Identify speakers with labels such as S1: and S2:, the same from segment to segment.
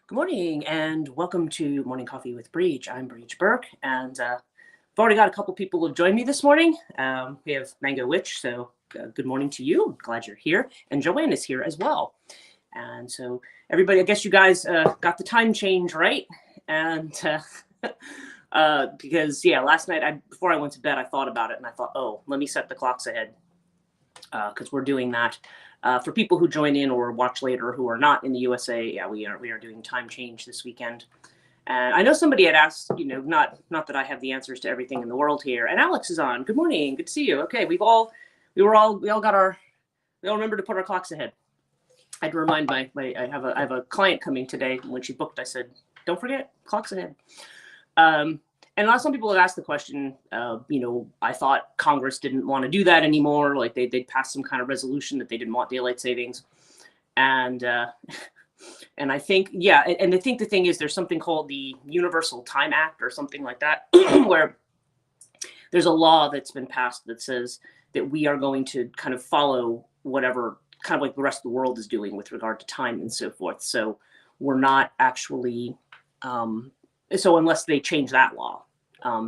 S1: Good morning and welcome to Morning Coffee with Brigid. I'm Brigid Burke, and I've already got a couple people who have joined me this morning. We have Mango Witch, so good morning to you. I'm glad you're here. And Joanne is here as well. And so everybody, I guess you guys got the time change right. And because, yeah, last night, before I went to bed, I thought about it and I thought, oh, let me set the clocks ahead because we're doing that. For people who join in or watch later who are not in the USA, yeah, we are doing time change this weekend. And I know somebody had asked, not that I have the answers to everything in the world here. And Alex is on. Good morning. Good to see you. Okay, we all remember to put our clocks ahead. I had to remind I have a client coming today. When she booked, I said, don't forget clocks ahead. And some people have asked the question, I thought Congress didn't want to do that anymore. Like they'd passed some kind of resolution that they didn't want daylight savings. And I think, yeah, and I think the thing is there's something called the Universal Time Act or something like that, where there's a law that's been passed that says that we are going to kind of follow whatever kind of like the rest of the world is doing with regard to time and so forth. So we're not actually, so unless they change that law,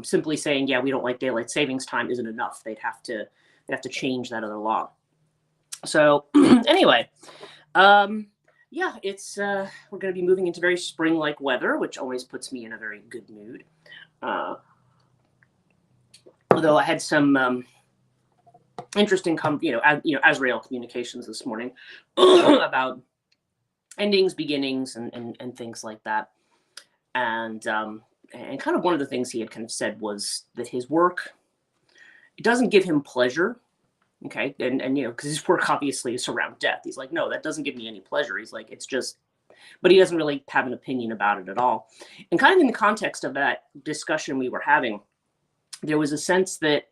S1: simply saying, yeah, we don't like daylight savings time isn't enough. They'd have to change that other law. So anyway, yeah, it's we're going to be moving into very spring-like weather, which always puts me in a very good mood. Although I had some interesting, Azrael communications this morning about endings, beginnings, and things like that. And kind of one of the things he had kind of said was that his work, it doesn't give him pleasure. Okay. And because his work obviously is around death. He's like, no, that doesn't give me any pleasure. He's like, it's just, but he doesn't really have an opinion about it at all. And kind of in the context of that discussion we were having, there was a sense that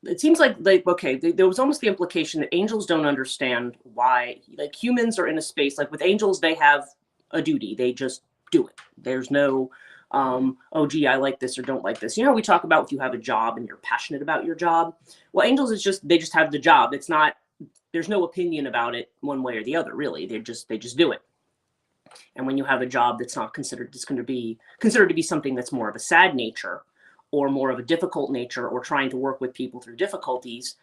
S1: it seems like okay, there was almost the implication that angels don't understand why, like humans are in a space, like with angels, they have a duty. They just do it. There's no, oh, gee, I like this or don't like this. You know how we talk about if you have a job and you're passionate about your job? Well, angels is just, they just have the job. It's not, there's no opinion about it one way or the other, really. They just do it. And when you have a job that's not considered, it's going to be considered to be something that's more of a sad nature or more of a difficult nature or trying to work with people through difficulties,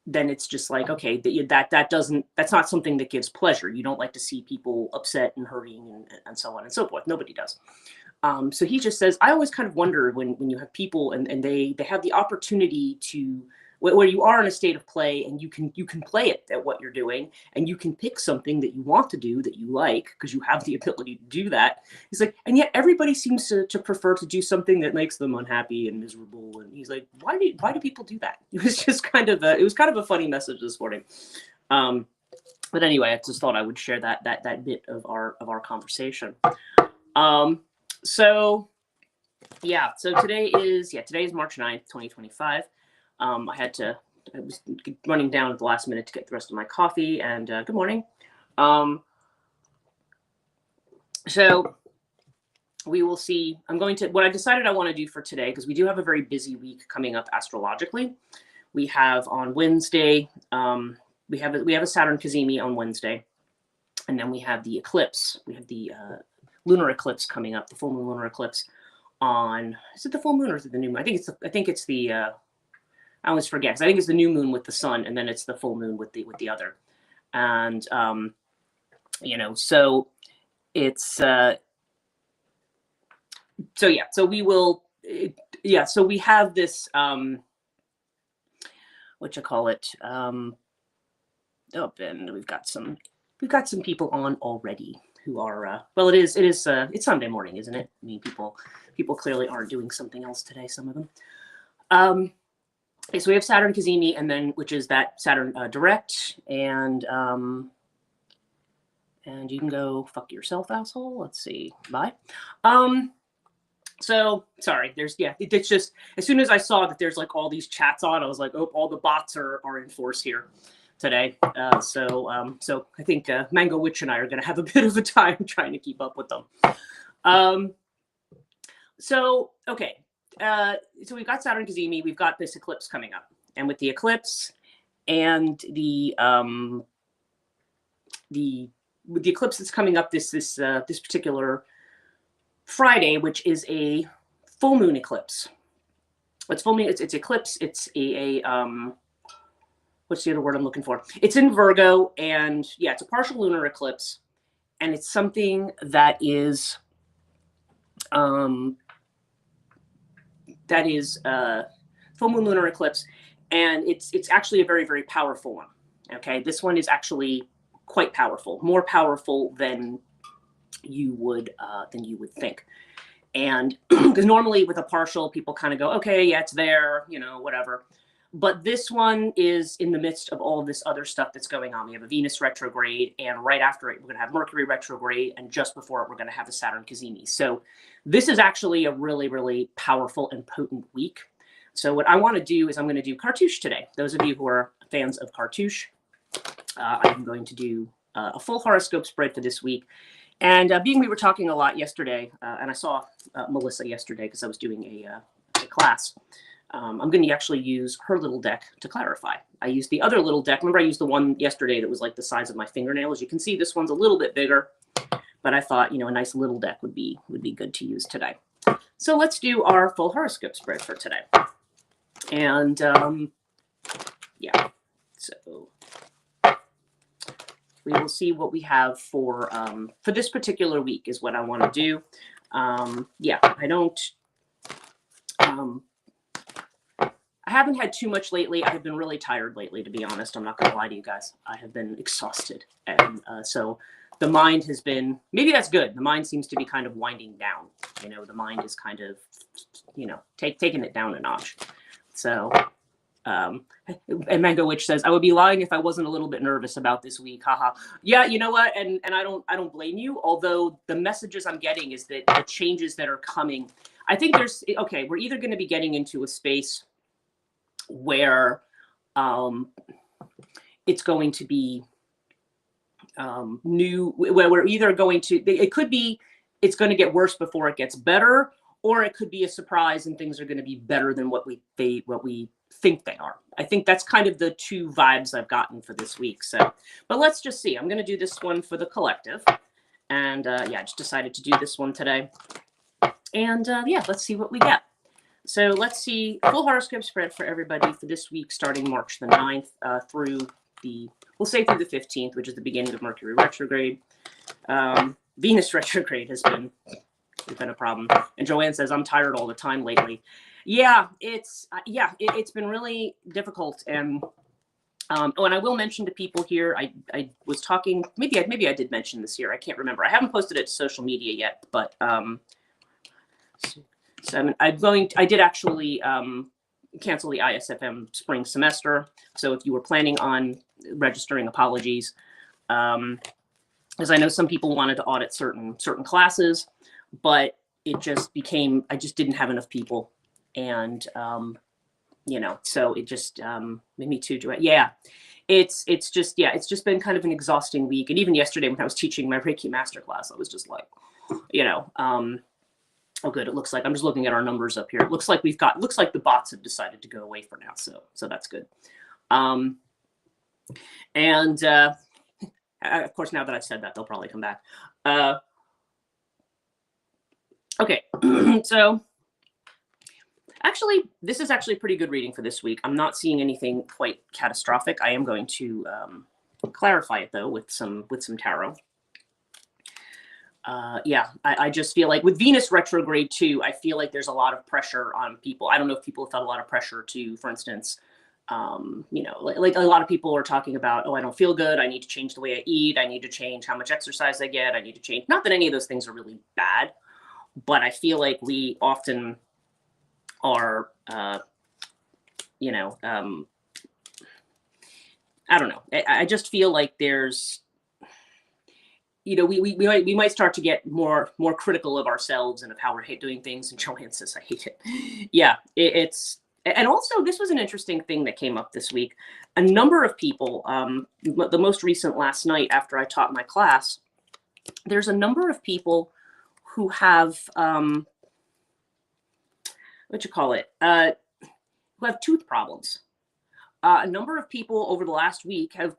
S1: then it's just like, okay, that's not something that gives pleasure. You don't like to see people upset and hurting and so on and so forth. Nobody does. So he just says, I always kind of wonder when you have people and they have the opportunity to, where you are in a state of play and you can play it at what you're doing and you can pick something that you want to do that you like because you have the ability to do that. He's like, and yet everybody seems to prefer to do something that makes them unhappy and miserable. And he's like, why do people do that? It was just kind of a funny message this morning. But anyway, I just thought I would share that bit of our conversation. So today is March 9th, 2025. I was running down at the last minute to get the rest of my coffee, and good morning. So we will see. What I decided I want to do for today, because we do have a very busy week coming up astrologically. We have on Wednesday, we have a Saturn Cazimi on Wednesday, and then we have the eclipse. We have the lunar eclipse coming up, the full moon lunar eclipse on, is it the full moon or is it the new moon? I think it's the I always forget because I think it's the new moon with the sun, and then it's the full moon with the other, and so it's so we will, so we have this what you call it, and we've got some people on already who are well, it's Sunday morning, isn't it? I mean, people clearly aren't doing something else today, some of them. So we have Saturn Cazimi, and then which is that Saturn direct, and you can go fuck yourself, asshole. Let's see, bye. So sorry, it's just as soon as I saw that there's like all these chats on, I was like, oh, all the bots are in force here today. So I think Mango Witch and I are going to have a bit of a time trying to keep up with them. So okay. So we've got Saturn Cazimi, we've got this eclipse coming up, and with the eclipse and the with the eclipse that's coming up this particular Friday, which is a full moon eclipse. It's full moon. It's eclipse. It's a what's the other word I'm looking for? It's in Virgo, and yeah, it's a partial lunar eclipse, and it's something that is full moon lunar eclipse, and it's actually a very, very powerful one. Okay, this one is actually quite powerful, more powerful than you would think. And because normally with a partial, people kind of go, okay, yeah, it's there, you know, whatever. But this one is in the midst of all of this other stuff that's going on. We have a Venus retrograde, and right after it, we're going to have Mercury retrograde, and just before it, we're going to have the Saturn cazimi. So this is actually a really, really powerful and potent week. So what I want to do is I'm going to do cartouche today. Those of you who are fans of cartouche, I'm going to do a full horoscope spread for this week. And being we were talking a lot yesterday, and I saw Melissa yesterday because I was doing a class, I'm going to actually use her little deck to clarify. I used the other little deck. Remember, I used the one yesterday that was like the size of my fingernail. As you can see, this one's a little bit bigger, but I thought, you know, a nice little deck would be good to use today. So let's do our full horoscope spread for today. And yeah, so we will see what we have for this particular week is what I want to do. Yeah, I haven't had too much lately. I have been really tired lately, to be honest. I'm not going to lie to you guys. I have been exhausted. And so the mind has been, maybe that's good. The mind seems to be kind of winding down. You know, the mind is kind of, you know, taking it down a notch. So, and Mango Witch says, I would be lying if I wasn't a little bit nervous about this week. Haha. Yeah, you know what? And I don't blame you. Although the messages I'm getting is that the changes that are coming, I think there's, okay, we're either going to be getting into a space where it's going to be new, where we're either going to, it could be, it's going to get worse before it gets better, or it could be a surprise and things are going to be better than what we think they are. I think that's kind of the two vibes I've gotten for this week. So, but let's just see. I'm going to do this one for the collective. And yeah, I just decided to do this one today. And yeah, let's see what we get. So let's see, full horoscope spread for everybody for this week, starting March the 9th through the, we'll say through the 15th, which is the beginning of Mercury retrograde. Venus retrograde has been a problem. And Joanne says, I'm tired all the time lately. Yeah, it's been really difficult. And oh, and I will mention to people here, I was talking, maybe I did mention this here. I can't remember. I haven't posted it to social media yet, but so I did actually cancel the ISFM spring semester. So if you were planning on registering, apologies. As I know some people wanted to audit certain classes, but it just became, I just didn't have enough people. And, you know, so it just made me too direct. Yeah, it's just been kind of an exhausting week. And even yesterday when I was teaching my Reiki masterclass, I was just like, you know, oh, good. It looks like, I'm just looking at our numbers up here. It looks like looks like the bots have decided to go away for now. So that's good. And of course, now that I've said that, they'll probably come back. Okay. So actually, this is actually a pretty good reading for this week. I'm not seeing anything quite catastrophic. I am going to clarify it though with some tarot. Yeah, I just feel like with Venus retrograde too, I feel like there's a lot of pressure on people. I don't know if people have felt a lot of pressure to, for instance, you know, like a lot of people are talking about, oh, I don't feel good. I need to change the way I eat. I need to change how much exercise I get. I need to change. Not that any of those things are really bad, but I feel like we often are, you know, I don't know. I just feel like there's, you know, we might start to get more critical of ourselves and of how we're doing things. And Joanne says, I hate it. Yeah, it's, and also this was an interesting thing that came up this week. A number of people, the most recent last night after I taught my class, there's a number of people who have, who have tooth problems. A number of people over the last week have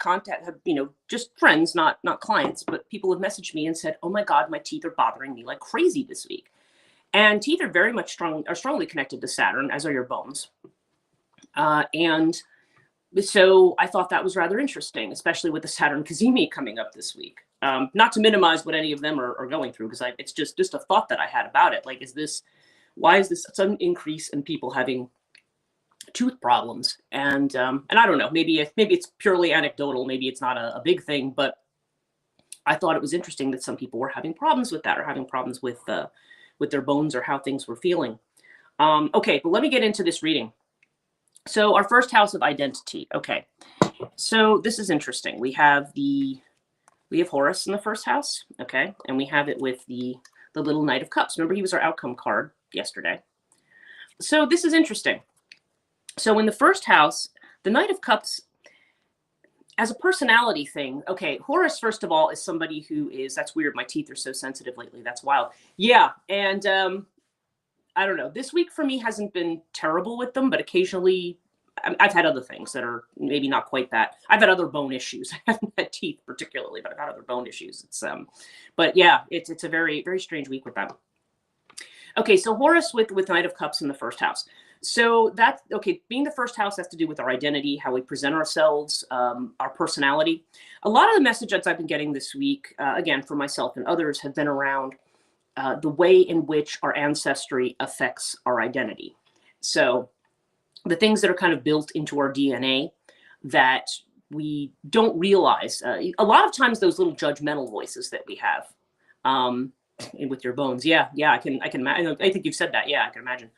S1: just friends, not clients, but people have messaged me and said, "Oh my God, my teeth are bothering me like crazy this week." And teeth are very much strongly connected to Saturn, as are your bones. And so I thought that was rather interesting, especially with the Saturn Cazimi coming up this week. Not to minimize what any of them are going through, because it's just a thought that I had about it. Like, why is this sudden increase in people having tooth problems? And I don't know, maybe it's purely anecdotal, maybe it's not a big thing, but I thought it was interesting that some people were having problems with that, or having problems with their bones, or how things were feeling. Okay, but let me get into this reading. So our first house of identity. Okay, so this is interesting. We have Horus in the first house. Okay, and we have it with the little Knight of Cups. Remember, he was our outcome card yesterday. So this is interesting. So in the first house, the Knight of Cups, as a personality thing, okay, Horus, first of all, is somebody who is, that's weird, my teeth are so sensitive lately, that's wild. Yeah, and I don't know, this week for me hasn't been terrible with them, but occasionally, I've had other things that are maybe not quite that. I've had other bone issues. I haven't had teeth particularly, but I've had other bone issues. But yeah, it's a very, very strange week with them. Okay, so Horus with Knight of Cups in the first house. So that's, okay, being the first house has to do with our identity, how we present ourselves, our personality. A lot of the messages I've been getting this week, again, for myself and others, have been around the way in which our ancestry affects our identity. So the things that are kind of built into our DNA that we don't realize. A lot of times those little judgmental voices that we have, and with your bones. Yeah, I can imagine. I think you've said that. Yeah, I can imagine.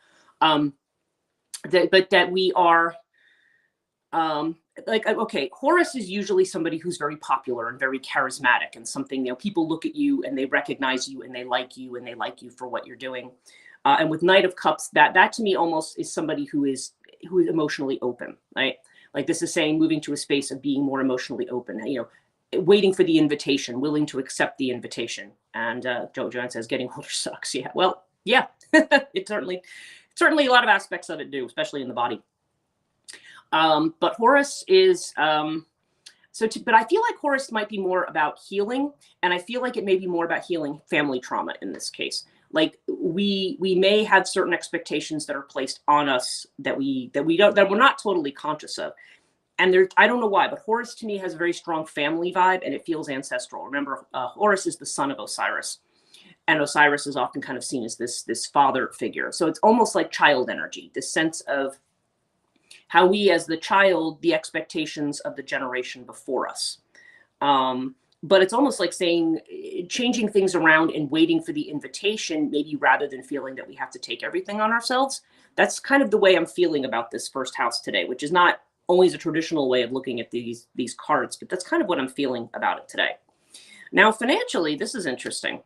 S1: That we are, like, okay, Horus is usually somebody who's very popular and very charismatic, and something, people look at you and they recognize you and they like you for what you're doing. And with Knight of Cups, that to me almost is somebody who is emotionally open, right? Like, this is saying moving to a space of being more emotionally open, waiting for the invitation, willing to accept the invitation. And Joanne says, getting older sucks. Yeah, well, yeah, it certainly a lot of aspects of it do, especially in the body. But Horus is, but I feel like Horus might be more about healing, and I feel like it may be more about healing family trauma in this case. Like, we may have certain expectations that are placed on us that we're not totally conscious of. And I don't know why, but Horus to me has a very strong family vibe, and it feels ancestral. Remember, Horus is the son of Osiris, and Osiris is often kind of seen as this father figure. So it's almost like child energy, this sense of how we, as the child, the expectations of the generation before us. But it's almost like saying, changing things around and waiting for the invitation, maybe rather than feeling that we have to take everything on ourselves. That's kind of the way I'm feeling about this first house today, which is not always a traditional way of looking at these cards, but that's kind of what I'm feeling about it today. Now, financially, this is interesting.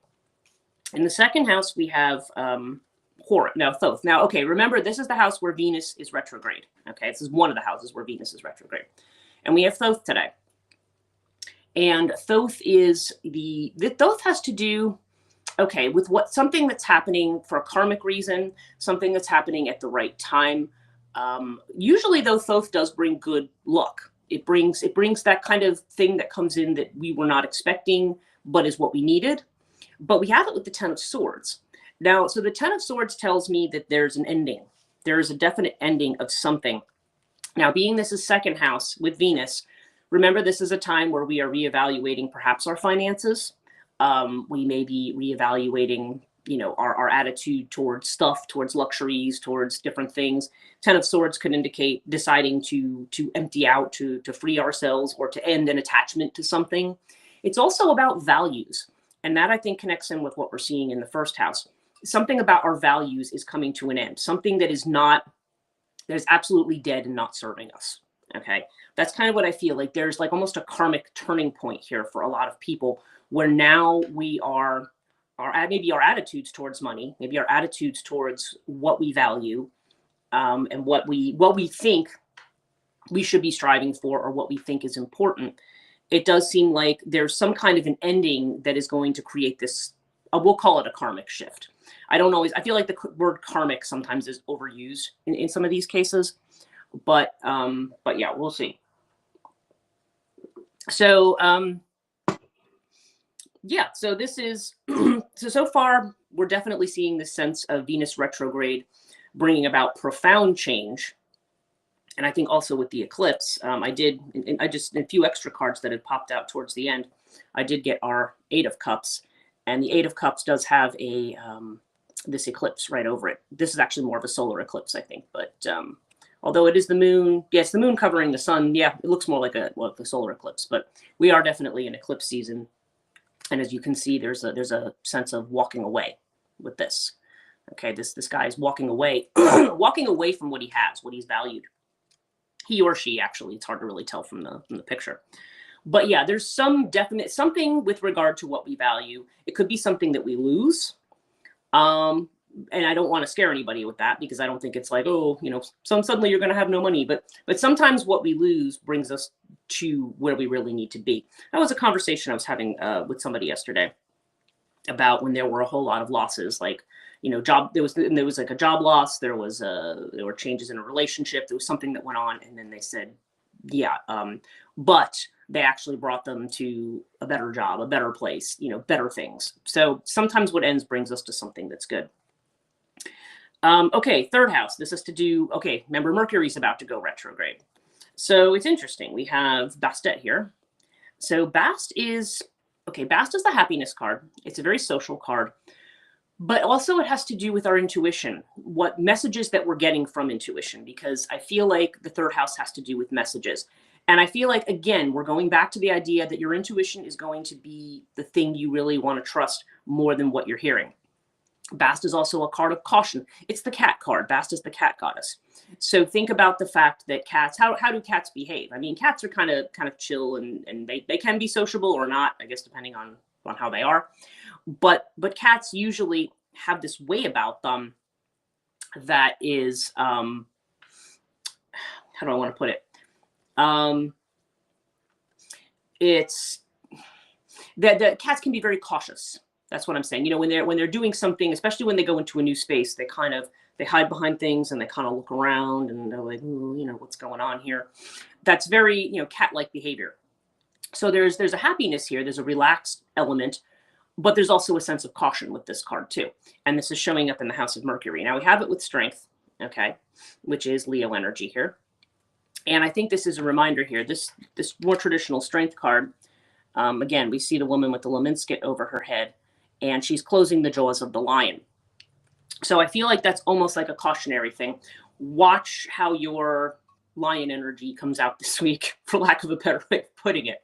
S1: In the second house, we have Thoth. Now, okay, remember, this is the house where Venus is retrograde. Okay, this is one of the houses where Venus is retrograde. And we have Thoth today. And Thoth is Thoth has to do, okay, with something that's happening for a karmic reason, something that's happening at the right time. Usually, though, Thoth does bring good luck. It brings that kind of thing that comes in that we were not expecting, but is what we needed. But we have it with the Ten of Swords. Now, so the Ten of Swords tells me that there's an ending. There is a definite ending of something. Now, being this is second house with Venus, remember, this is a time where we are reevaluating perhaps our finances. We may be reevaluating, our attitude towards stuff, towards luxuries, towards different things. Ten of Swords could indicate deciding to empty out, to free ourselves, or to end an attachment to something. It's also about values. And that, I think, connects in with what we're seeing in the first house. Something about our values is coming to an end. Something that is absolutely dead and not serving us. Okay, that's kind of what I feel like. There's like almost a karmic turning point here for a lot of people, where now maybe our attitudes towards money, maybe our attitudes towards what we value, and what we think we should be striving for, or what we think is important. It does seem like there's some kind of an ending that is going to create this, we'll call it a karmic shift. I feel like the word karmic sometimes is overused in some of these cases. But yeah, we'll see. So yeah, so this is so far we're definitely seeing this sense of Venus retrograde bringing about profound change. And I think also with the eclipse, I just a few extra cards that had popped out towards the end. I did get our Eight of Cups, and the Eight of Cups does have a this eclipse right over it. This is actually more of a solar eclipse, I think, but although it is the moon, yes, the moon covering the sun, yeah, it looks more like a solar eclipse. But we are definitely in eclipse season, and as you can see, there's a sense of walking away with this. Okay, this guy is walking away, walking away from what he has, what he's valued. He or she, actually, it's hard to really tell from the picture. But yeah, there's some definite something with regard to what we value. It could be something that we lose. And I don't want to scare anybody with that, because I don't think it's like, oh, you know, suddenly you're going to have no money. But sometimes what we lose brings us to where we really need to be. That was a conversation I was having with somebody yesterday about when there were a whole lot of losses, like, you know, there was like a job loss, there were changes in a relationship, there was something that went on, and then they said, yeah, but they actually brought them to a better job, a better place, you know, better things. So sometimes what ends brings us to something that's good. Okay, third house. This is to do, okay, remember Mercury's about to go retrograde. So it's interesting. We have Bastet here. So Bast is the happiness card. It's a very social card, but also it has to do with our intuition, what messages that we're getting from intuition, because I feel like the third house has to do with messages. And I feel like, again, we're going back to the idea that your intuition is going to be the thing you really want to trust more than what you're hearing. Bast is also a card of caution. It's the cat card. Bast is the cat goddess. So think about the fact that cats, how do cats behave? I mean, cats are kind of chill, and they can be sociable or not, I guess, depending on how they are. But cats usually have this way about them that is, how do I want to put it? It's that cats can be very cautious. That's what I'm saying. You know, when they're doing something, especially when they go into a new space, they hide behind things and they kind of look around and they're like, ooh, you know, what's going on here? That's very, you know, cat-like behavior. So there's a happiness here. There's a relaxed element, but there's also a sense of caution with this card too. And this is showing up in the House of Mercury. Now we have it with strength, okay, which is Leo energy here. And I think this is a reminder here. This more traditional strength card, again, we see the woman with the Leminsket over her head, and she's closing the jaws of the lion. So I feel like that's almost like a cautionary thing. Watch how your lion energy comes out this week, for lack of a better way of putting it.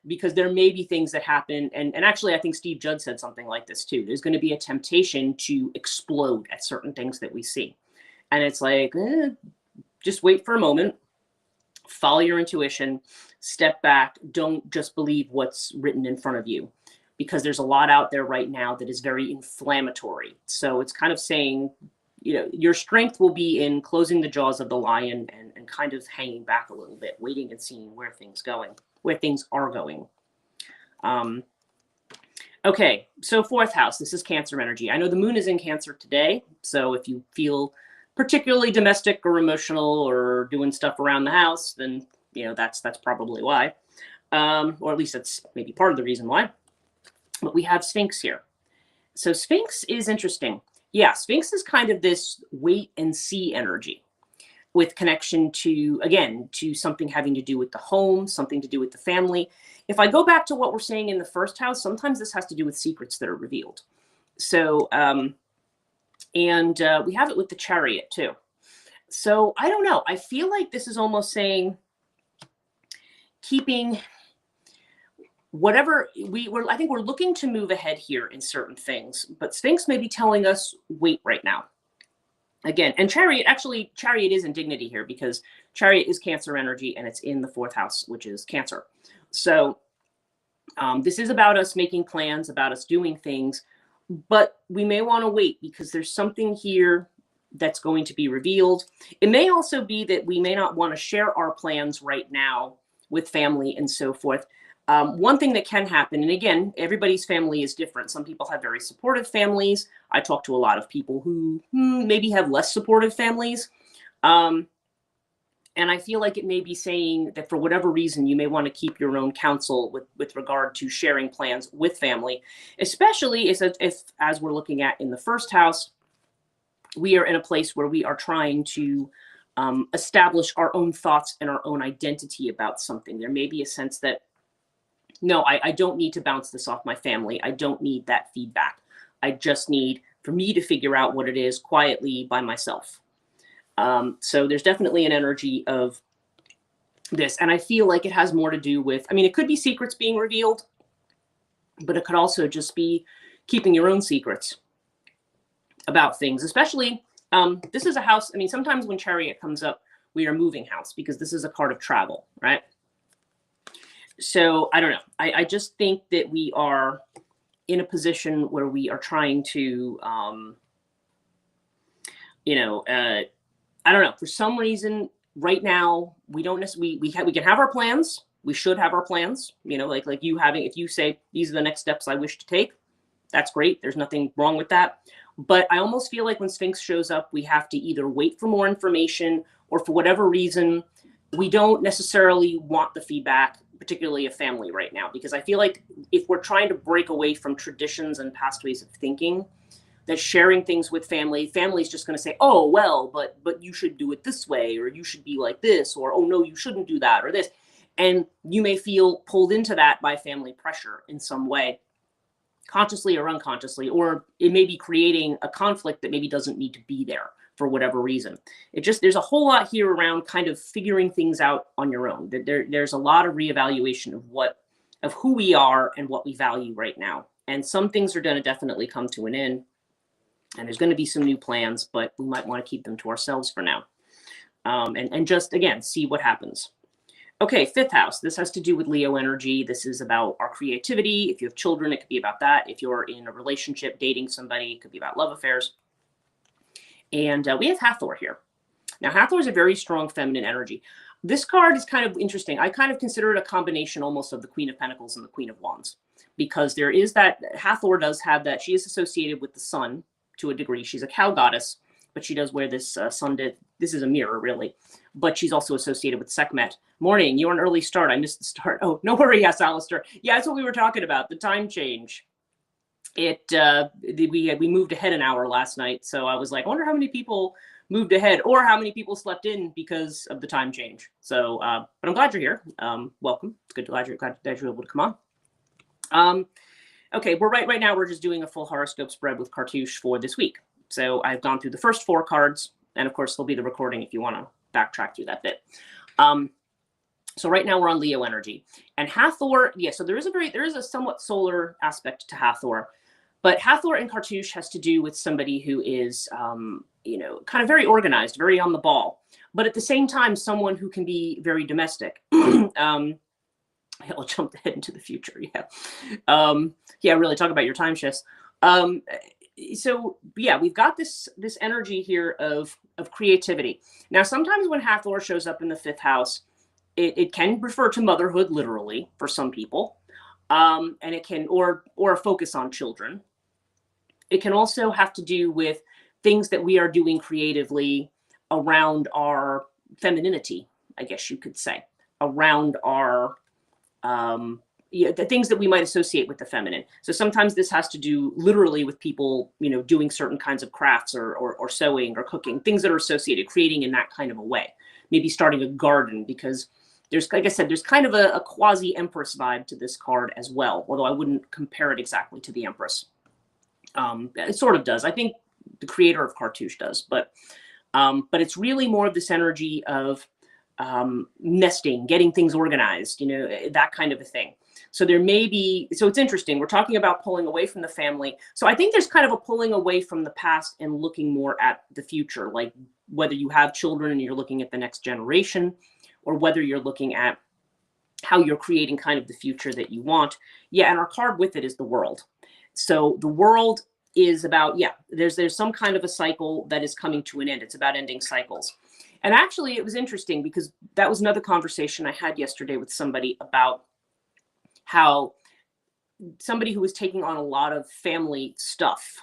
S1: Because there may be things that happen. And actually, I think Steve Judd said something like this too. There's going to be a temptation to explode at certain things that we see. And it's like, just wait for a moment, follow your intuition, step back. Don't just believe what's written in front of you, because there's a lot out there right now that is very inflammatory. So it's kind of saying, you know, your strength will be in closing the jaws of the lion and kind of hanging back a little bit, waiting and seeing where things are going. Okay, so fourth house, this is Cancer energy. I know the moon is in Cancer today, so if you feel particularly domestic or emotional or doing stuff around the house, then, you know, that's probably why, or at least that's maybe part of the reason why. But we have Sphinx here. So Sphinx is interesting. Yeah, Sphinx is kind of this wait and see energy with connection to, again, to something having to do with the home, something to do with the family. If I go back to what we're saying in the first house, sometimes this has to do with secrets that are revealed. So, and we have it with the Chariot too. So I don't know. I feel like this is almost saying keeping whatever I think we're looking to move ahead here in certain things, but Sphinx may be telling us wait right now. Again, and Chariot is in dignity here, because Chariot is Cancer energy and it's in the fourth house, which is Cancer. So this is about us making plans, about us doing things, but we may want to wait because there's something here that's going to be revealed. It may also be that we may not want to share our plans right now with family and so forth. One thing that can happen, and again, everybody's family is different. Some people have very supportive families. I talk to a lot of people who maybe have less supportive families. And I feel like it may be saying that for whatever reason, you may want to keep your own counsel with regard to sharing plans with family, especially if, as we're looking at in the first house, we are in a place where we are trying to establish our own thoughts and our own identity about something. There may be a sense that, no, I don't need to bounce this off my family. I don't need that feedback. I just need for me to figure out what it is quietly by myself. So there's definitely an energy of this. And I feel like it has more to do with, I mean, it could be secrets being revealed, but it could also just be keeping your own secrets about things, especially, this is a house. I mean, sometimes when Chariot comes up, we are moving house because this is a card of travel, right? So I don't know. I just think that we are in a position where we are trying to, I don't know, for some reason right now, we don't necessarily, we can have our plans. We should have our plans, like you having, if you say, these are the next steps I wish to take, that's great. There's nothing wrong with that. But I almost feel like when Sphinx shows up, we have to either wait for more information or for whatever reason, we don't necessarily want the feedback, particularly of family right now, because I feel like if we're trying to break away from traditions and past ways of thinking, that sharing things with family is just going to say, oh, well, but you should do it this way, or you should be like this, or, oh, no, you shouldn't do that, or this. And you may feel pulled into that by family pressure in some way, consciously or unconsciously, or it may be creating a conflict that maybe doesn't need to be there for whatever reason. There's a whole lot here around kind of figuring things out on your own. There's a lot of reevaluation of who we are and what we value right now. And some things are going to definitely come to an end. And there's going to be some new plans, but we might want to keep them to ourselves for now. And just, again, see what happens. Okay, fifth house. This has to do with Leo energy. This is about our creativity. If you have children, it could be about that. If you're in a relationship, dating somebody, it could be about love affairs. And we have Hathor here. Now, Hathor is a very strong feminine energy. This card is kind of interesting. I kind of consider it a combination almost of the Queen of Pentacles and the Queen of Wands, because there is that, Hathor does have that. She is associated with the sun to a degree. She's a cow goddess, but she does wear this this is a mirror, really. But she's also associated with Sekhmet. Morning, you're an early start. I missed the start. Oh, no worry, yes, Alistair. Yeah, that's what we were talking about, the time change. We moved ahead an hour last night, so I was like, I wonder how many people moved ahead or how many people slept in because of the time change. So, but I'm glad you're here. Welcome. It's good, glad you're able to come on. Okay, right now we're just doing a full horoscope spread with Cartouche for this week. So I've gone through the first 4 cards, and of course there'll be the recording if you want to backtrack through that bit. So right now we're on Leo energy, and Hathor. Yeah, so there is a somewhat solar aspect to Hathor, but Hathor in Cartouche has to do with somebody who is, kind of very organized, very on the ball, but at the same time someone who can be very domestic. I'll jump ahead into the future. Yeah. Really talk about your time shifts. So yeah, we've got this energy here of creativity. Now, sometimes when Hathor shows up in the 5th house, it can refer to motherhood literally for some people. And it can, or a focus on children. It can also have to do with things that we are doing creatively around our femininity, I guess you could say, around our the things that we might associate with the feminine. So sometimes this has to do literally with people, doing certain kinds of crafts or sewing or cooking, things that are associated, creating in that kind of a way. Maybe starting a garden, because there's, like I said, there's kind of a quasi Empress vibe to this card as well, although I wouldn't compare it exactly to the Empress. It sort of does. I think the creator of Cartouche does, but it's really more of this energy of nesting, getting things organized, that kind of a thing. So there may be, so it's interesting. We're talking about pulling away from the family. So I think there's kind of a pulling away from the past and looking more at the future, like whether you have children and you're looking at the next generation, or whether you're looking at how you're creating kind of the future that you want. Yeah, and our card with it is the World. So the World is about, there's some kind of a cycle that is coming to an end. It's about ending cycles. And actually, it was interesting because that was another conversation I had yesterday with somebody about how somebody who was taking on a lot of family stuff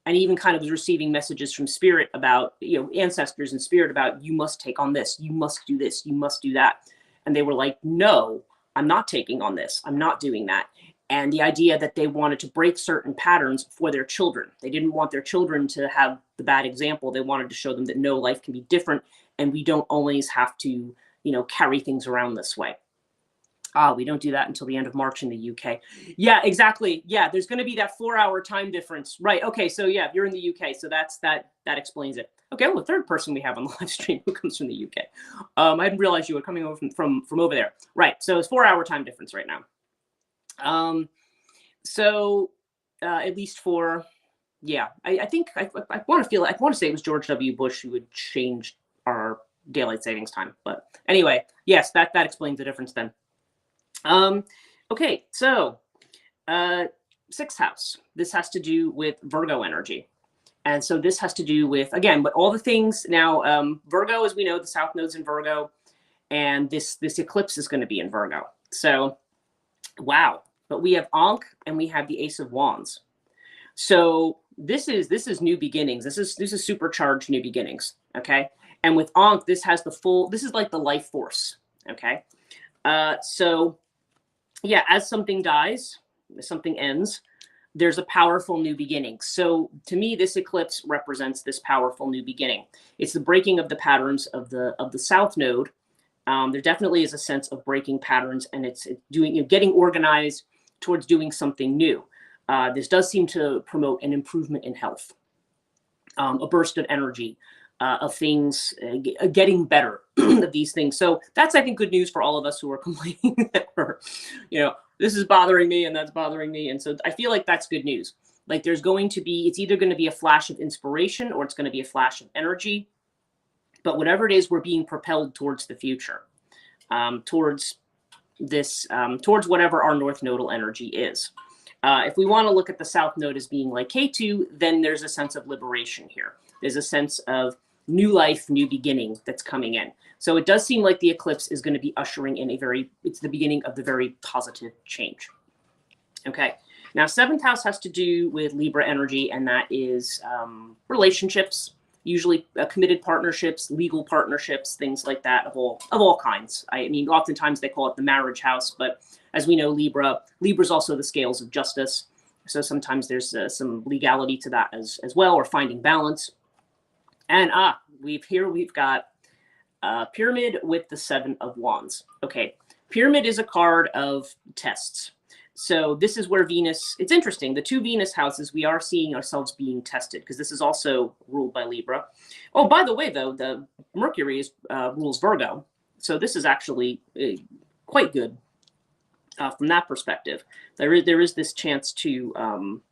S1: and even kind of was receiving messages from spirit about, ancestors and spirit about, you must take on this, you must do this, you must do that. And they were like, no, I'm not taking on this. I'm not doing that. And the idea that they wanted to break certain patterns for their children. They didn't want their children to have the bad example. They wanted to show them that no, life can be different and we don't always have to, carry things around this way. We don't do that until the end of March in the UK. Yeah, exactly. Yeah, there's going to be that 4-hour time difference. Right. Okay. So yeah, you're in the UK. So that explains it. Okay. Well, the third person we have on the live stream who comes from the UK. I didn't realize you were coming over from over there. Right. So it's 4-hour time difference right now. So at least for, yeah, I think I want to say it was George W. Bush who would change our daylight savings time. But anyway, yes, that explains the difference then. Okay, so 6th house. This has to do with Virgo energy. And so this has to do with, again, but all the things now, Virgo, as we know, the South Node's in Virgo, and this eclipse is going to be in Virgo. So, wow. But we have Ankh and we have the Ace of Wands. So this is new beginnings. This is supercharged new beginnings. Okay. And with Ankh, this has this is like the life force. Okay. So yeah, as something dies, something ends, there's a powerful new beginning. So to me, this eclipse represents this powerful new beginning. It's the breaking of the patterns of the South Node. There definitely is a sense of breaking patterns, and it's doing, getting organized towards doing something new. This does seem to promote an improvement in health, a burst of energy, of things getting better of these things. So that's, I think, good news for all of us who are complaining that this is bothering me and that's bothering me. And so I feel like that's good news. Like there's going to be, it's either going to be a flash of inspiration or it's going to be a flash of energy. But whatever it is, we're being propelled towards the future, towards this, towards whatever our North Nodal energy is. If we want to look at the South Node as being like K2, then there's a sense of liberation here. There's a sense of new life, new beginning that's coming in. So it does seem like the eclipse is going to be ushering in it's the beginning of the very positive change. Okay. Now, 7th house has to do with Libra energy, and that is relationships, usually committed partnerships, legal partnerships, things like that of all kinds. I mean, oftentimes they call it the marriage house, but as we know, Libra's also the scales of justice. So sometimes there's some legality to that as well, or finding balance. And we've got Pyramid with the 7 of Wands. Okay, Pyramid is a card of tests. So this is where Venus, it's interesting, the 2 Venus houses, we are seeing ourselves being tested because this is also ruled by Libra. Oh, by the way, though, the Mercury rules Virgo. So this is actually quite good from that perspective. There is this chance to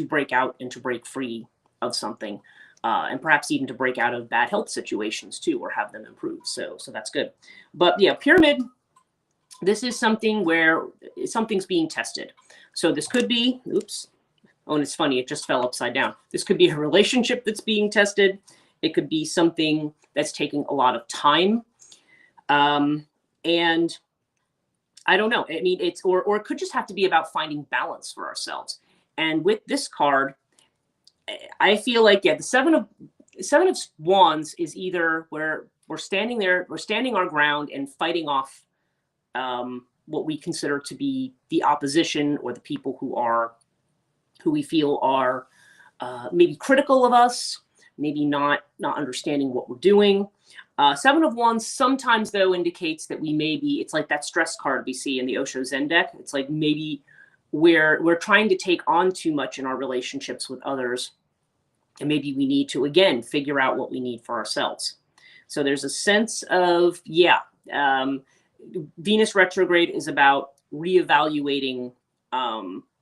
S1: break out and to break free of something. And perhaps even to break out of bad health situations too, or have them improve. So that's good. But yeah, Pyramid, this is something where something's being tested. So this could be, oops. Oh, and it's funny, it just fell upside down. This could be a relationship that's being tested. It could be something that's taking a lot of time. And I don't know. I mean, or it could just have to be about finding balance for ourselves. And with this card, I feel like, yeah, the 7 of Wands is either where we're standing there, we're standing our ground and fighting off what we consider to be the opposition or the people who we feel are maybe critical of us, maybe not understanding what we're doing. 7 of Wands sometimes, though, indicates that we may be, it's like that stress card we see in the Osho Zen deck. It's like maybe we're trying to take on too much in our relationships with others. And maybe we need to, again, figure out what we need for ourselves. So there's a sense of, Venus retrograde is about reevaluating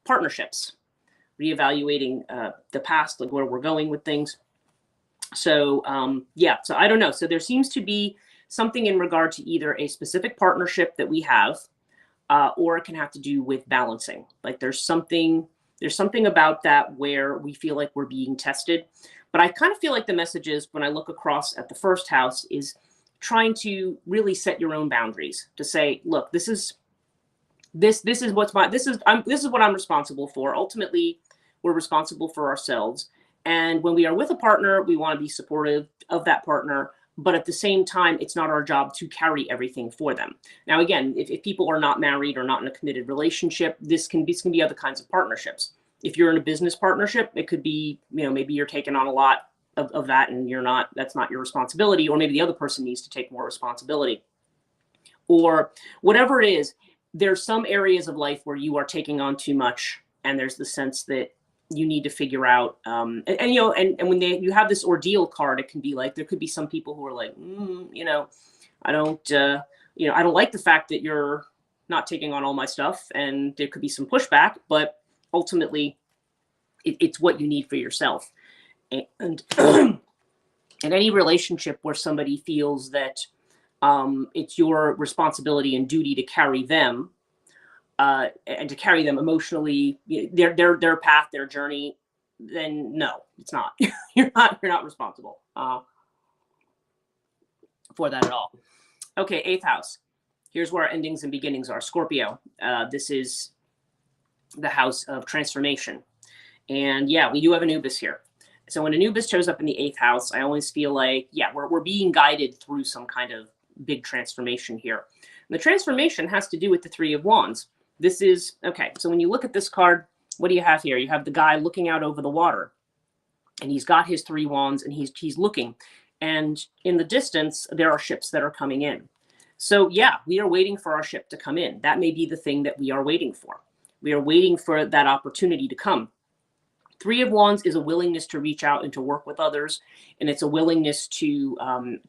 S1: partnerships, reevaluating the past, like where we're going with things. So, so I don't know. So there seems to be something in regard to either a specific partnership that we have, or it can have to do with balancing. Like there's something about that where we feel like we're being tested. But I kind of feel like the message is, when I look across at the 1st house, is trying to really set your own boundaries, to say, look, this is what I'm responsible for. Ultimately, we're responsible for ourselves. And when we are with a partner, we want to be supportive of that partner. But at the same time, it's not our job to carry everything for them. Now, again, if people are not married or not in a committed relationship, this can be other kinds of partnerships. If you're in a business partnership, it could be, maybe you're taking on a lot of that and that's not your responsibility, or maybe the other person needs to take more responsibility. Or whatever it is, there's some areas of life where you are taking on too much, and there's the sense that you need to figure out, and when you have this ordeal card, it can be like, there could be some people who are like, I don't like the fact that you're not taking on all my stuff, and there could be some pushback, but ultimately it's what you need for yourself. And in any relationship where somebody feels that it's your responsibility and duty to carry them, and to carry them emotionally, their path, their journey, then no, it's not. You're not responsible for that at all. Okay, 8th house. Here's where our endings and beginnings are. Scorpio. This is the house of transformation. And yeah, we do have Anubis here. So when Anubis shows up in the 8th house, I always feel like, yeah, we're being guided through some kind of big transformation here. And the transformation has to do with the 3 of Wands. This is, okay, so when you look at this card, what do you have here? You have the guy looking out over the water, and he's got his 3 wands, and he's looking. And in the distance, there are ships that are coming in. So yeah, we are waiting for our ship to come in. That may be the thing that we are waiting for. We are waiting for that opportunity to come. 3 of Wands is a willingness to reach out and to work with others, and it's a willingness to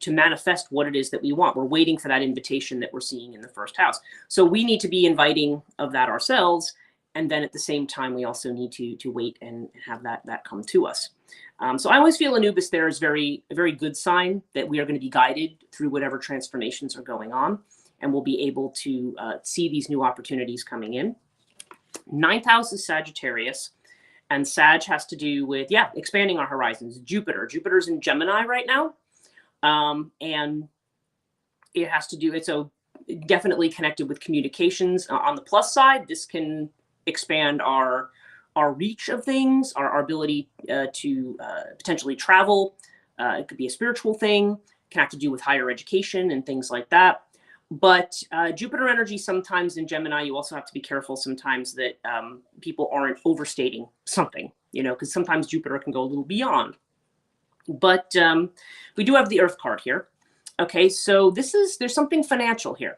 S1: manifest what it is that we want. We're waiting for that invitation that we're seeing in the 1st house. So we need to be inviting of that ourselves, and then at the same time, we also need to wait and have that come to us. So I always feel Anubis there is a very good sign that we are going to be guided through whatever transformations are going on, and we'll be able to see these new opportunities coming in. 9th house is Sagittarius. And Sag has to do with, expanding our horizons. Jupiter's in Gemini right now. And it has to do, it's definitely connected with communications. On the plus side, this can expand our reach of things, our ability to potentially travel. It could be a spiritual thing, can have to do with higher education and things like that. But Jupiter energy, sometimes in Gemini, you also have to be careful sometimes that people aren't overstating something, because sometimes Jupiter can go a little beyond. But we do have the Earth card here. Okay, so there's something financial here.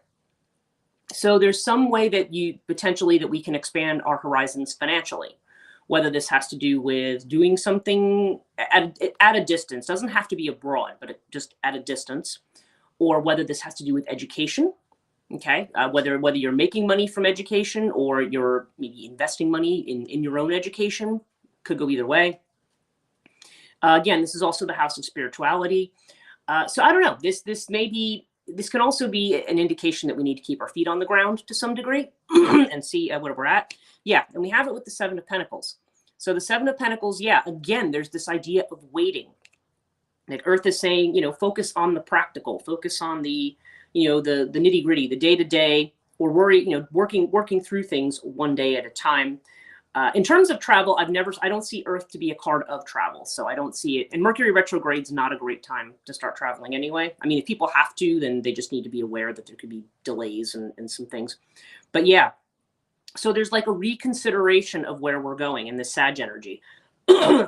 S1: So there's some way that that we can expand our horizons financially, whether this has to do with doing something at a distance. Doesn't have to be abroad, but just at a distance. Or whether this has to do with education, okay? Whether you're making money from education or you're maybe investing money in your own education, could go either way. Again, this is also the house of spirituality. So I don't know, this can also be an indication that we need to keep our feet on the ground to some degree and see where we're at. Yeah, and we have it with the 7 of Pentacles. So the 7 of Pentacles, yeah, again, there's this idea of waiting. Like Earth is saying, focus on the practical, focus on the nitty gritty, the day to day, or working through things one day at a time. In terms of travel, I don't see Earth to be a card of travel, so I don't see it. And Mercury retrograde's not a great time to start traveling anyway. I mean, if people have to, then they just need to be aware that there could be delays and some things. But yeah, so there's like a reconsideration of where we're going in this Sag energy.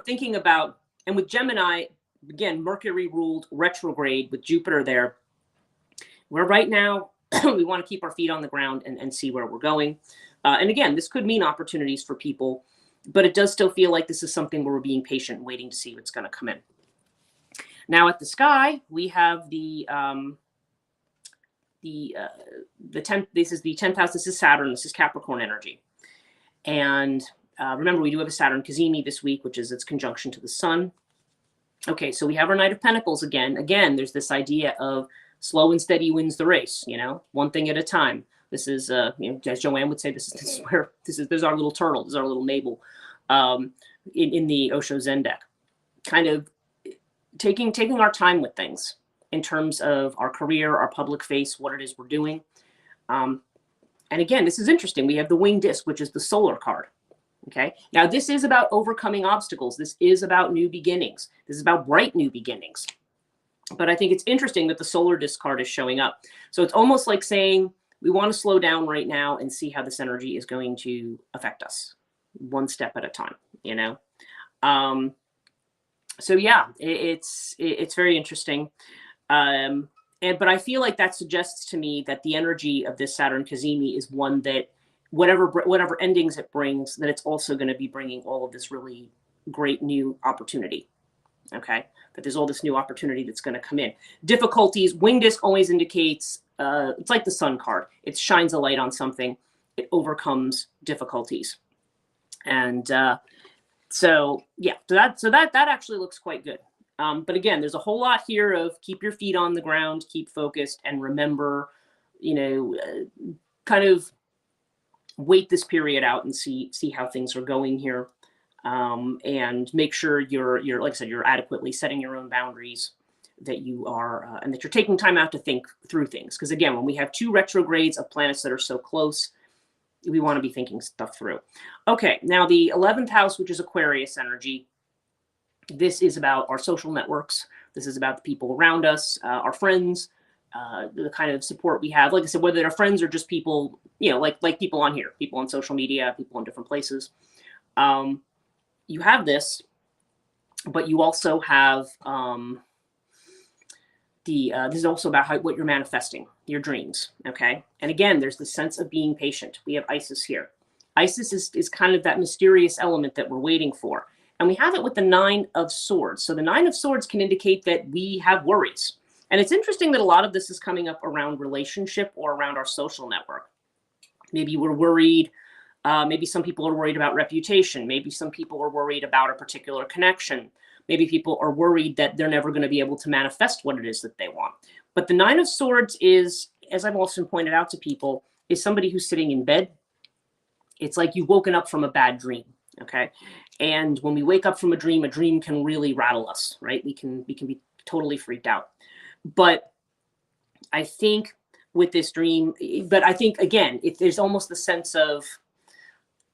S1: Thinking about, and with Gemini, again, Mercury ruled retrograde with Jupiter there, where right now we want to keep our feet on the ground and see where we're going. And again, this could mean opportunities for people, but it does still feel like this is something where we're being patient, waiting to see what's going to come in. Now at the sky, we have the 10th, this is the 10th house, this is Saturn, this is Capricorn energy. And remember, we do have a Saturn Cazimi this week, which is its conjunction to the sun. Okay, so we have our Knight of Pentacles again. Again, there's this idea of slow and steady wins the race, one thing at a time. This is, as Joanne would say, this is our little turtle, this is our little Mabel in the Osho Zen deck. Kind of taking our time with things in terms of our career, our public face, what it is we're doing. And again, this is interesting. We have the winged disc, which is the solar card. Okay. Now this is about overcoming obstacles. This is about new beginnings. This is about bright new beginnings. But I think it's interesting that the solar disc card is showing up. So it's almost like saying we want to slow down right now and see how this energy is going to affect us one step at a time, you know? So yeah, it's very interesting. But I feel like that suggests to me that the energy of this Saturn Cazimi is one that whatever endings it brings, that it's also going to be bringing all of this really great new opportunity. Okay, that there's all this new opportunity that's going to come in. Difficulties, wing disc always indicates, it's like the sun card. It shines a light on something. It overcomes difficulties. And so yeah, so that actually looks quite good. But again, there's a whole lot here of keep your feet on the ground, keep focused, and remember, you know, kind of wait this period out and see how things are going here. And make sure you're like I said, you're adequately setting your own boundaries, that you are and that you're taking time out to think through things. Because again, when we have 2 retrogrades of planets that are so close, we want to be thinking stuff through. Okay, now the 11th house, which is Aquarius energy, this is about our social networks. This is about the people around us, our friends, the kind of support we have. Like I said, whether they're friends or just people, you know, like people on here, people on social media, people in different places. You have this, but you also have this is also about what you're manifesting, your dreams. Okay, and again, there's the sense of being patient. We have Isis here. Isis is kind of that mysterious element that we're waiting for, and we have it with the 9 of Swords. So the 9 of Swords can indicate that we have worries, and it's interesting that a lot of this is coming up around relationship or around our social network. Maybe we're worried. Maybe some people are worried about reputation. Maybe some people are worried about a particular connection. Maybe people are worried that they're never going to be able to manifest what it is that they want. But the 9 of Swords is, as I've often pointed out to people, is somebody who's sitting in bed. It's like you've woken up from a bad dream, okay? And when we wake up from a dream can really rattle us, right? We can be totally freaked out. But I think with this dream, but I think, again, there's almost the sense of,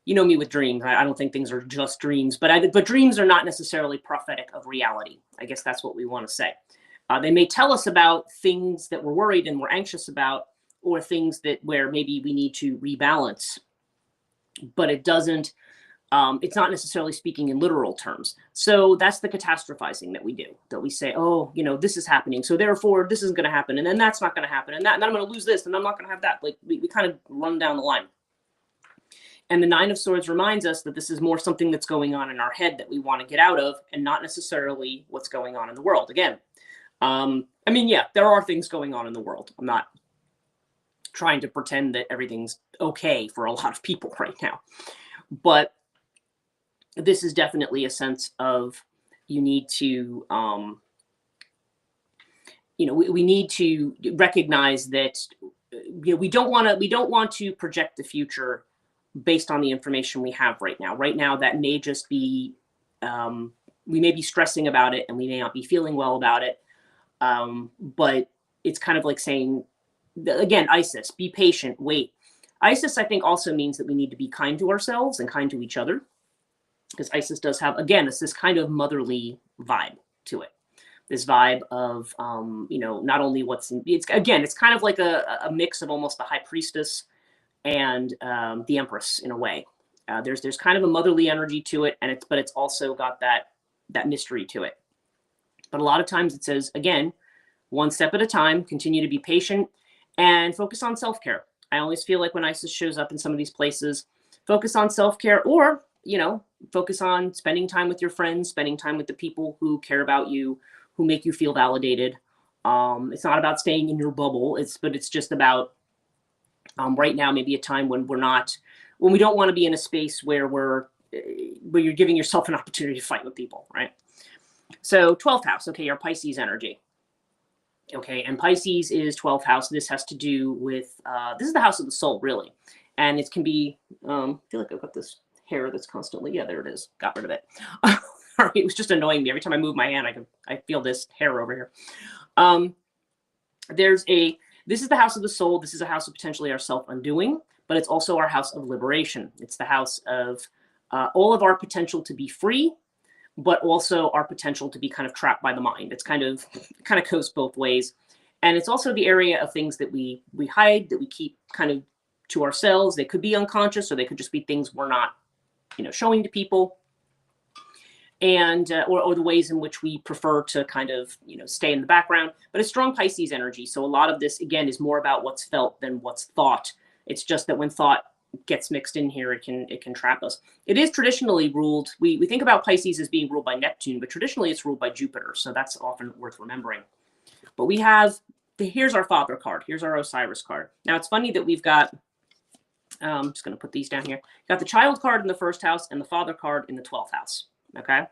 S1: you know me with dreams. I don't think things are just dreams, but dreams are not necessarily prophetic of reality. I guess that's what we want to say. They may tell us about things that we're worried and we're anxious about, or things where maybe we need to rebalance, but it doesn't. It's not necessarily speaking in literal terms. So that's the catastrophizing that we do. That we say, oh, you know, this is happening, so therefore this isn't going to happen, and then that's not going to happen, and then I'm going to lose this, and I'm not going to have that. Like we kind of run down the line. And the 9 of Swords reminds us that this is more something that's going on in our head that we want to get out of, and not necessarily what's going on in the world. Again, I mean, yeah, there are things going on in the world. I'm not trying to pretend that everything's okay for a lot of people right now. But this is definitely a sense of you need to, you know, we need to recognize that, you know, we don't want to project the future based on the information we have right now. Right now, that may just be, we may be stressing about it and we may not be feeling well about it. But it's kind of like saying, again, Isis, be patient, wait. Isis, I think, also means that we need to be kind to ourselves and kind to each other, because Isis does have, again, it's this kind of motherly vibe to it. This vibe of, you know, not only it's kind of like a mix of almost the High Priestess and the Empress in a way. There's kind of a motherly energy to it, and but it's also got that mystery to it. But a lot of times it says, again, one step at a time, continue to be patient and focus on self-care. I always feel like when Isis shows up in some of these places, focus on self-care, or, you know, focus on spending time with your friends, spending time with the people who care about you, who make you feel validated. It's not about staying in your bubble, but it's just about right now, maybe a time when we don't want to be in a space where you're giving yourself an opportunity to fight with people, right? So 12th house, okay, your Pisces energy. Okay, and Pisces is 12th house. This has to do with, this is the house of the soul, really. And it can be, I feel like I've got this hair that's constantly, yeah, there it is. Got rid of it. It was just annoying me. Every time I move my hand, I feel this hair over here. This is the house of the soul. This is a house of potentially our self-undoing, but it's also our house of liberation. It's the house of all of our potential to be free, but also our potential to be kind of trapped by the mind. It kind of goes both ways. And it's also the area of things that we hide, that we keep kind of to ourselves. They could be unconscious, or they could just be things we're not, showing to people. And or the ways in which we prefer to kind of stay in the background. But it's strong Pisces energy, so a lot of this again is more about what's felt than what's thought. It's just that when thought gets mixed in here, it can trap us. It is traditionally ruled, we think about Pisces as being ruled by Neptune, but traditionally it's ruled by Jupiter, so that's often worth remembering. But we have here's our father card, here's our Osiris card. Now it's funny that we've got I'm just going to put these down here. Got the child card in the first house and the father card in the 12th house. Okay.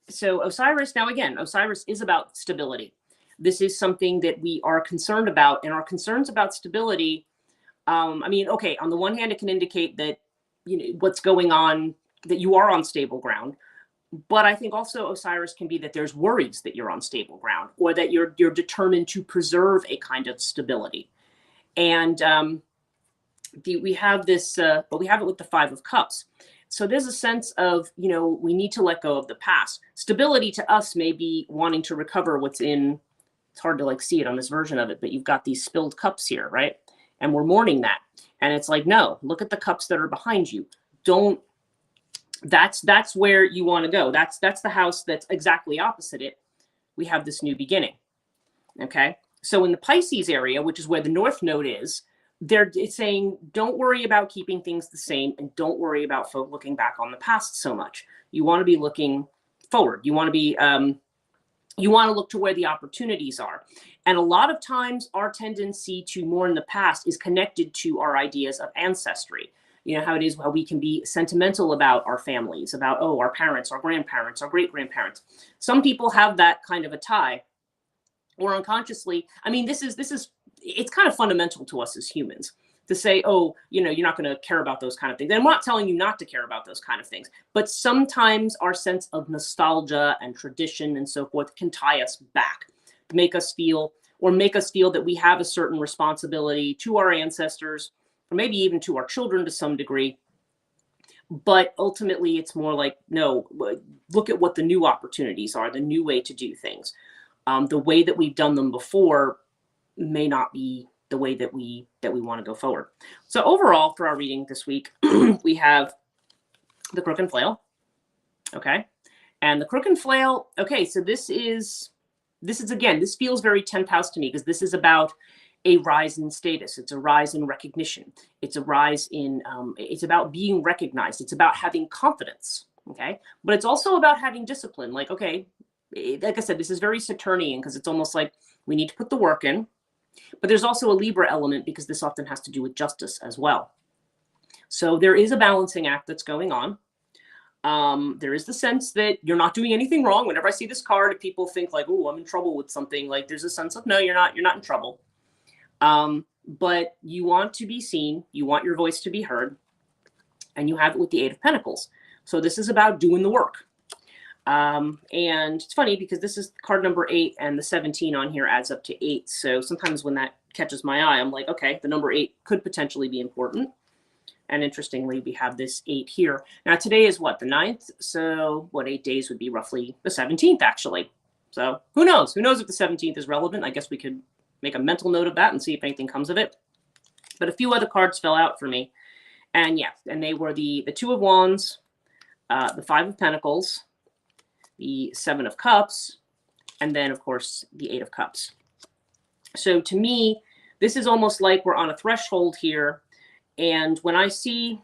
S1: So Osiris, now again, Osiris is about stability. This is something that we are concerned about, and our concerns about stability. I mean, okay, on the one hand, it can indicate that, what's going on, that you are on stable ground. But I think also Osiris can be that there's worries that you're on stable ground, or that you're determined to preserve a kind of stability. And we have this, but we have it with the 5 of Cups. So there's a sense of, we need to let go of the past. Stability to us may be wanting to recover what's in, it's hard to see it on this version of it, but you've got these spilled cups here, right? And we're mourning that. And it's like, no, look at the cups that are behind you. That's where you want to go. That's the house that's exactly opposite it. We have this new beginning. Okay. So in the Pisces area, which is where the North Node is, it's saying, don't worry about keeping things the same, and don't worry about looking back on the past so much. You want to be looking forward. You want to be, you want to look to where the opportunities are. And a lot of times our tendency to mourn the past is connected to our ideas of ancestry. How it is, how we can be sentimental about our families, about, our parents, our grandparents, our great-grandparents. Some people have that kind of a tie, or unconsciously. I mean, it's kind of fundamental to us as humans to say, you're not going to care about those kind of things. And I'm not telling you not to care about those kind of things, but sometimes our sense of nostalgia and tradition and so forth can tie us back, to make us feel that we have a certain responsibility to our ancestors, or maybe even to our children to some degree. But ultimately, it's more like, no, look at what the new opportunities are, the new way to do things. The way that we've done them before may not be the way that we want to go forward. So overall, for our reading this week, we have the Crook and Flail. Okay. And the Crook and Flail. Okay. So this feels very 10th house to me, because this is about a rise in status. It's a rise in recognition. It's a rise in, it's about being recognized. It's about having confidence. Okay. But it's also about having discipline. Like I said, this is very Saturnian, because it's almost like we need to put the work in. But there's also a Libra element, because this often has to do with justice as well. So there is a balancing act that's going on. There is the sense that you're not doing anything wrong. Whenever I see this card, if people think like, oh, I'm in trouble with something, there's a sense of, no, you're not in trouble. But you want to be seen. You want your voice to be heard. And you have it with the 8 of Pentacles. So this is about doing the work. And it's funny, because this is card number 8, and the 17 on here adds up to 8. So sometimes when that catches my eye, I'm like, okay, the number 8 could potentially be important. And interestingly, we have this 8 here. Now today is what, the 9th? So 8 days would be roughly the 17th, actually. So who knows? Who knows if the 17th is relevant? I guess we could make a mental note of that and see if anything comes of it. But a few other cards fell out for me. And yeah, and they were the 2 of Wands, the 5 of Pentacles, the 7 of Cups, and then, of course, the 8 of Cups. So to me, this is almost like we're on a threshold here. And when I see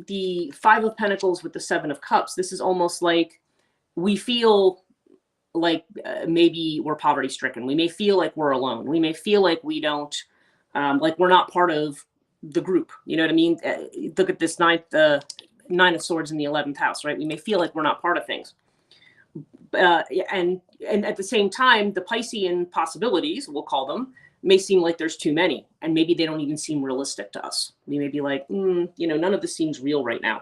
S1: the 5 of Pentacles with the 7 of Cups, this is almost like we feel like maybe we're poverty stricken. We may feel like we're alone. We may feel like we don't, like we're not part of the group. You know what I mean? Look at this 9 of Swords in the 11th house, right? We may feel like we're not part of things. And at the same time, the Piscean possibilities, we'll call them, may seem like there's too many, and maybe they don't even seem realistic to us. We may be like, none of this seems real right now.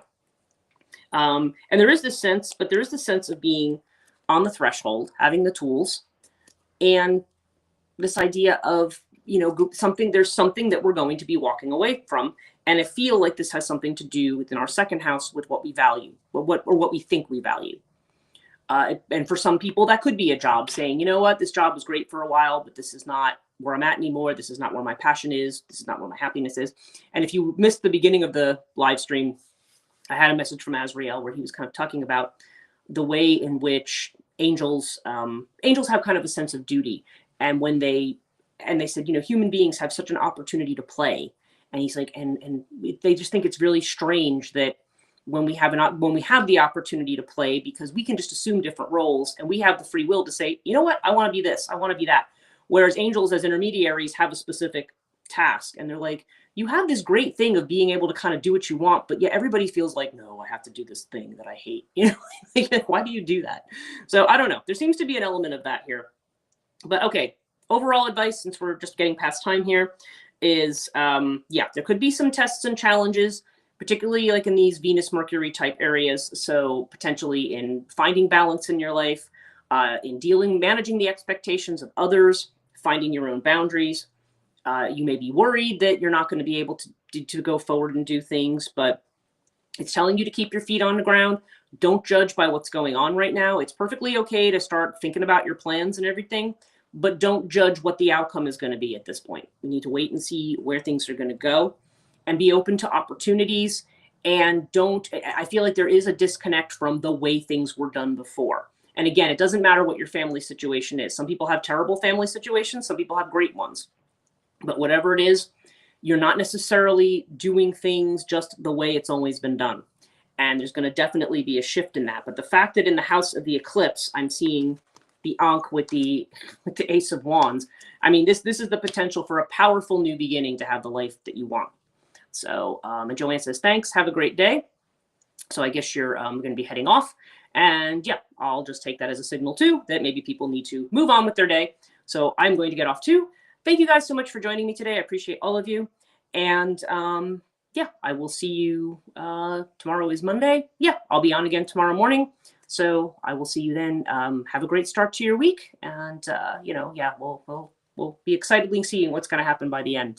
S1: And there is this sense, but there is the sense of being on the threshold, having the tools, and this idea of there's something that we're going to be walking away from. And I feel like this has something to do within our second house with what we value, or what we think we value. And for some people, that could be a job, saying, you know what, this job was great for a while, but this is not where I'm at anymore. This is not where my passion is. This is not where my happiness is. And if you missed the beginning of the live stream, I had a message from Azrael where he was kind of talking about the way in which angels have kind of a sense of duty. And when they said, human beings have such an opportunity to play. And he's like, and they just think it's really strange that when we have the opportunity to play, because we can just assume different roles and we have the free will to say, you know what, I want to be this, I want to be that. Whereas angels as intermediaries have a specific task, and they're like, you have this great thing of being able to kind of do what you want, but yet everybody feels like, no, I have to do this thing that I hate. Like, why do you do that? So I don't know. There seems to be an element of that here. But okay, overall advice, since we're just getting past time here, is there could be some tests and challenges, particularly like in these Venus, Mercury type areas. So potentially in finding balance in your life, in managing the expectations of others, finding your own boundaries. You may be worried that you're not going to be able to go forward and do things, but it's telling you to keep your feet on the ground. Don't judge by what's going on right now. It's perfectly okay to start thinking about your plans and everything, but don't judge what the outcome is going to be at this point. We need to wait and see where things are going to go and be open to opportunities. And I feel like there is a disconnect from the way things were done before. And again, it doesn't matter what your family situation is. Some people have terrible family situations. Some people have great ones. But whatever it is, you're not necessarily doing things just the way it's always been done. And there's going to definitely be a shift in that. But the fact that in the house of the eclipse, I'm seeing the Ankh with the Ace of Wands, I mean, this is the potential for a powerful new beginning to have the life that you want. So, and Joanne says, thanks, have a great day. So I guess you're going to be heading off. And yeah, I'll just take that as a signal too, that maybe people need to move on with their day. So I'm going to get off too. Thank you guys so much for joining me today. I appreciate all of you. And yeah, I will see you. Tomorrow is Monday. Yeah, I'll be on again tomorrow morning. So I will see you then. Have a great start to your week. And, yeah, we'll be excitedly seeing what's going to happen by the end.